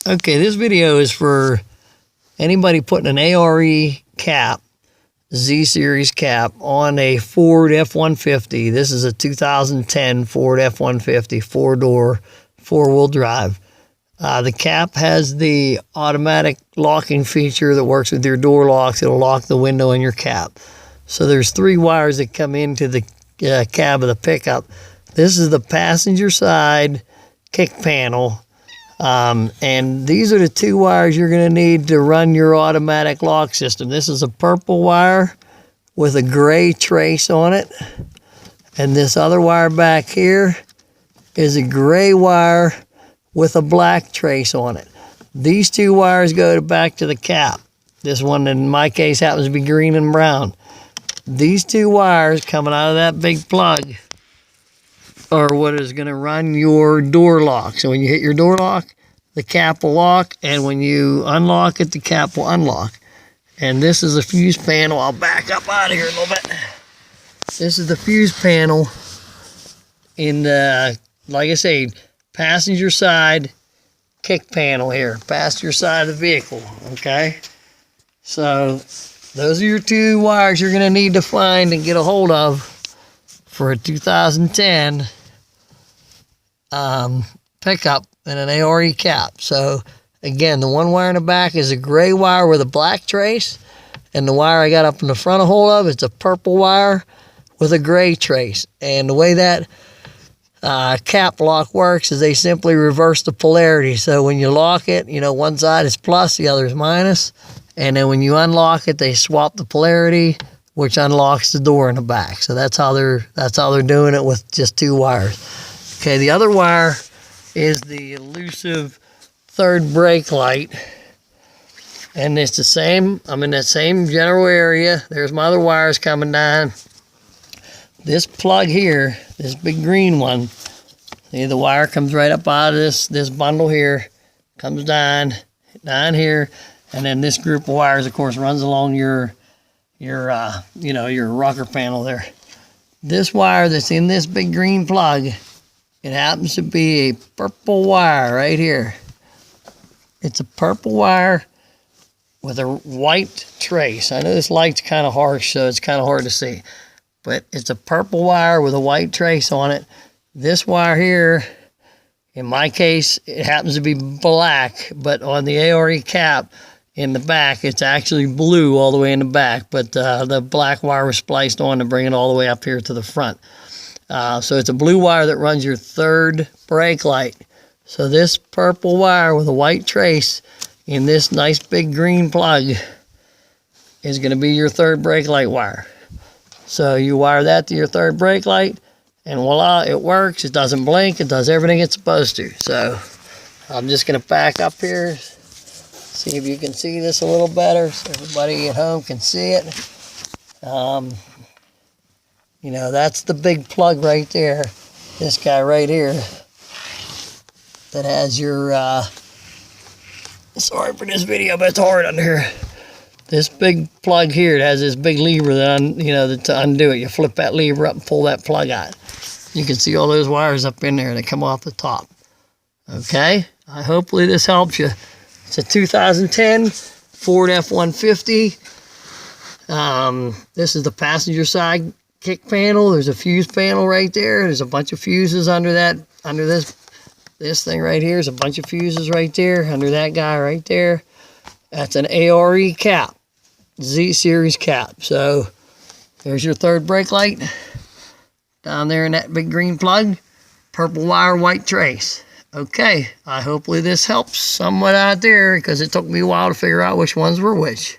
Okay, this video is for anybody putting an ARE cap, Z-Series cap, on a Ford F-150. This is a 2010 Ford F-150, four-door, four-wheel drive. The cap has the automatic locking feature that works with your door locks. It'll lock the window in your cap. So there's three wires that come into the cab of the pickup. This is the passenger side kick panel. And these are the two wires you're going to need to run your automatic lock system. This is a purple wire with a gray trace on it. And this other wire back here is a gray wire with a black trace on it. These two wires go back to the cap. This one, in my case, happens to be green and brown. These two wires coming out of that big plug are what is going to run your door lock. So when you hit your door lock, the cap will lock, and when you unlock it, the cap will unlock. And this is a fuse panel. I'll back up out of here a little bit. This is the fuse panel in the, like I say, passenger side kick panel here, passenger side of the vehicle, okay? So those are your two wires you're going to need to find and get a hold of for a 2010 pickup and an ARE cap. So again, the one wire in the back is a gray wire with a black trace, and the wire I got up in the front a hold of, it's a purple wire with a gray trace. And the way that cap lock works is they simply reverse the polarity. So when you lock it, you know, one side is plus, the other is minus. And then when you unlock it, they swap the polarity, which unlocks the door in the back. So that's how they're doing it with just two wires. Okay, the other wire is the elusive third brake light. And it's the same, I'm in that same general area. There's my other wires coming down. This plug here, this big green one, see, the wire comes right up out of this bundle here, comes down here, and then this group of wires, of course, runs along your rocker panel there. This wire that's in this big green plug, it happens to be a purple wire right here. It's a purple wire with a white trace. I know this light's kind of harsh, so it's kind of hard to see. But it's a purple wire with a white trace on it. This wire here, in my case, it happens to be black, but on the ARE cap in the back, it's actually blue all the way in the back, but the black wire was spliced on to bring it all the way up here to the front. So it's a blue wire that runs your third brake light. So this purple wire with a white trace in this nice big green plug is going to be your third brake light wire. So you wire that to your third brake light, and voila, it works. It doesn't blink. It does everything it's supposed to. So I'm just going to back up here, see if you can see this a little better so everybody at home can see it. You know, that's the big plug right there. This guy right here that has your, sorry for this video, but it's hard under here. This big plug here, it has this big lever that, to undo it. You flip that lever up and pull that plug out. You can see all those wires up in there that come off the top. Okay, hopefully this helps you. It's a 2010 Ford F-150. This is the passenger side kick panel. There's a fuse panel right there. There's a bunch of fuses under that, under this thing right here. There's a bunch of fuses right there, under that guy right there. That's an ARE cap, Z-Series cap. So there's your third brake light down there in that big green plug. Purple wire, white trace. Okay, hopefully this helps somewhat out there, because it took me a while to figure out which ones were which.